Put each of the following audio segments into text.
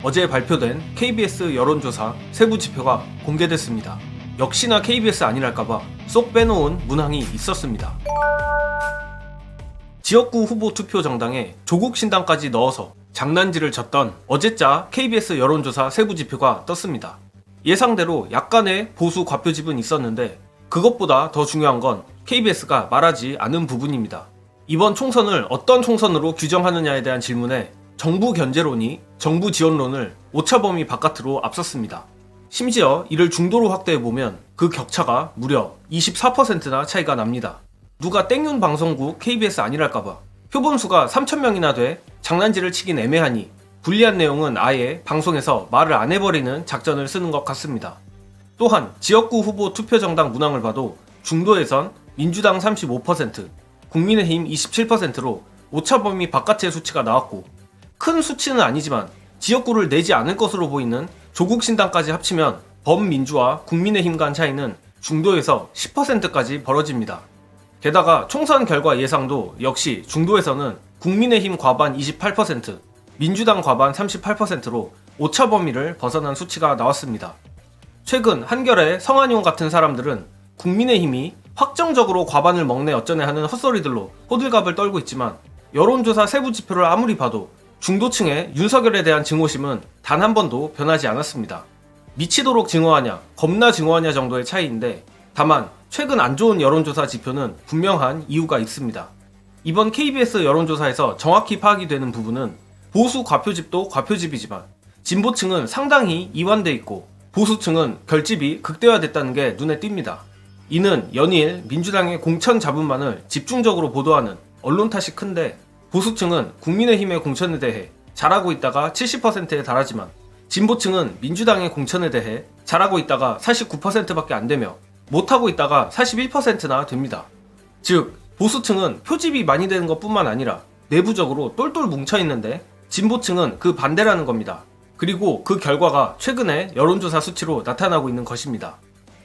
어제 발표된 KBS 여론조사 세부 지표가 공개됐습니다. 역시나 KBS 아니랄까봐 쏙 빼놓은 문항이 있었습니다. 지역구 후보 투표 정당에 조국 신당까지 넣어서 장난질을 쳤던 어제자 KBS 여론조사 세부 지표가 떴습니다. 예상대로 약간의 보수 과표집은 있었는데 그것보다 더 중요한 건 KBS가 말하지 않은 부분입니다. 이번 총선을 어떤 총선으로 규정하느냐에 대한 질문에 정부 견제론이 정부 지원론을 오차범위 바깥으로 앞섰습니다. 심지어 이를 중도로 확대해보면 그 격차가 무려 24%나 차이가 납니다. 누가 땡윤 방송국 KBS 아니랄까봐 표본수가 3,000명이나 돼 장난질을 치긴 애매하니 불리한 내용은 아예 방송에서 말을 안 해버리는 작전을 쓰는 것 같습니다. 또한 지역구 후보 투표정당 문항을 봐도 중도에선 민주당 35%, 국민의힘 27%로 오차범위 바깥의 수치가 나왔고 큰 수치는 아니지만 지역구를 내지 않을 것으로 보이는 조국신당까지 합치면 범민주와 국민의힘 간 차이는 중도에서 10%까지 벌어집니다. 게다가 총선 결과 예상도 역시 중도에서는 국민의힘 과반 28%, 민주당 과반 38%로 오차범위를 벗어난 수치가 나왔습니다. 최근 한겨레 성한용 같은 사람들은 국민의힘이 확정적으로 과반을 먹네 어쩌네 하는 헛소리들로 호들갑을 떨고 있지만 여론조사 세부 지표를 아무리 봐도 중도층의 윤석열에 대한 증오심은 단 한 번도 변하지 않았습니다. 미치도록 증오하냐, 겁나 증오하냐 정도의 차이인데 다만 최근 안 좋은 여론조사 지표는 분명한 이유가 있습니다. 이번 KBS 여론조사에서 정확히 파악이 되는 부분은 보수 과표집도 과표집이지만 진보층은 상당히 이완돼 있고 보수층은 결집이 극대화됐다는 게 눈에 띕니다. 이는 연일 민주당의 공천 잡음만을 집중적으로 보도하는 언론 탓이 큰데 보수층은 국민의힘의 공천에 대해 잘하고 있다가 70%에 달하지만 진보층은 민주당의 공천에 대해 잘하고 있다가 49%밖에 안 되며 못하고 있다가 41%나 됩니다. 즉 보수층은 표집이 많이 되는 것뿐만 아니라 내부적으로 똘똘 뭉쳐있는데 진보층은 그 반대라는 겁니다. 그리고 그 결과가 최근에 여론조사 수치로 나타나고 있는 것입니다.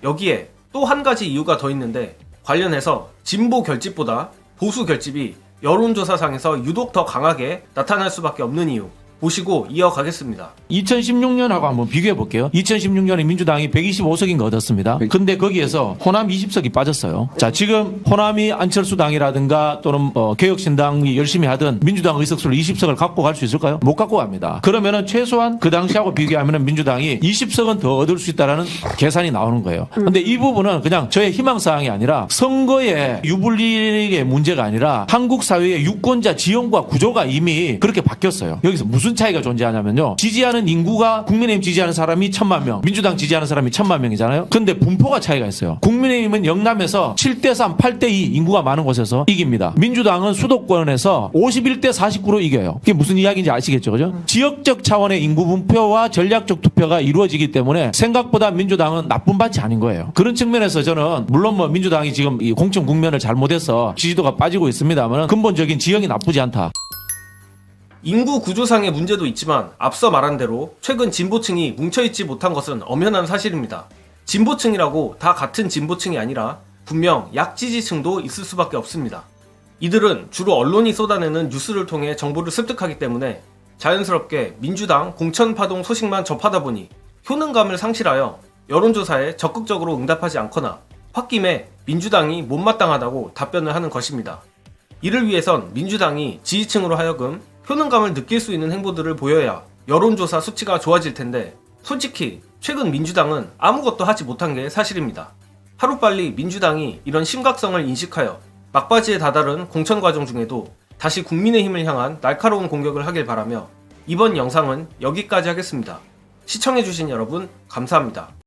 여기에 또 한 가지 이유가 더 있는데 관련해서 진보 결집보다 보수 결집이 여론조사상에서 유독 더 강하게 나타날 수밖에 없는 이유 보시고 이어가겠습니다. 2016년하고 한번 비교해 볼게요. 2016년에 민주당이 125석인가 얻었습니다. 근데 거기에서 호남 20석이 빠졌어요. 자, 지금 호남이 안철수당이라든가 또는 개혁신당이 열심히 하던 민주당 의석수를 20석을 갖고 갈 수 있을까요? 못 갖고 갑니다. 그러면은 최소한 그 당시하고 비교하면은 민주당이 20석은 더 얻을 수 있다라는 계산이 나오는 거예요. 근데 이 부분은 그냥 저의 희망사항이 아니라 선거의 유불리의 문제가 아니라 한국 사회의 유권자 지형과 구조가 이미 그렇게 바뀌었어요. 여기서 무슨 차이가 존재하냐면요. 지지하는 인구가 국민의힘 지지하는 사람이 1,000만 명, 민주당 지지하는 사람이 1,000만 명이잖아요. 근데 분포가 차이가 있어요. 국민의힘은 영남에서 7대3, 8대2 인구가 많은 곳에서 이깁니다. 민주당은 수도권에서 51대49로 이겨요. 그게 무슨 이야기인지 아시겠죠? 그죠? 지역적 차원의 인구 분표와 전략적 투표가 이루어지기 때문에 생각보다 민주당은 나쁜 밭이 아닌 거예요. 그런 측면에서 저는 물론 민주당이 지금 이 공천 국면을 잘못해서 지지도가 빠지고 있습니다만 근본적인 지형이 나쁘지 않다. 인구 구조상의 문제도 있지만 앞서 말한 대로 최근 진보층이 뭉쳐있지 못한 것은 엄연한 사실입니다. 진보층이라고 다 같은 진보층이 아니라 분명 약지지층도 있을 수밖에 없습니다. 이들은 주로 언론이 쏟아내는 뉴스를 통해 정보를 습득하기 때문에 자연스럽게 민주당 공천파동 소식만 접하다 보니 효능감을 상실하여 여론조사에 적극적으로 응답하지 않거나 홧김에 민주당이 못마땅하다고 답변을 하는 것입니다. 이를 위해선 민주당이 지지층으로 하여금 효능감을 느낄 수 있는 행보들을 보여야 여론조사 수치가 좋아질 텐데 솔직히 최근 민주당은 아무것도 하지 못한 게 사실입니다. 하루빨리 민주당이 이런 심각성을 인식하여 막바지에 다다른 공천 과정 중에도 다시 국민의힘을 향한 날카로운 공격을 하길 바라며 이번 영상은 여기까지 하겠습니다. 시청해주신 여러분 감사합니다.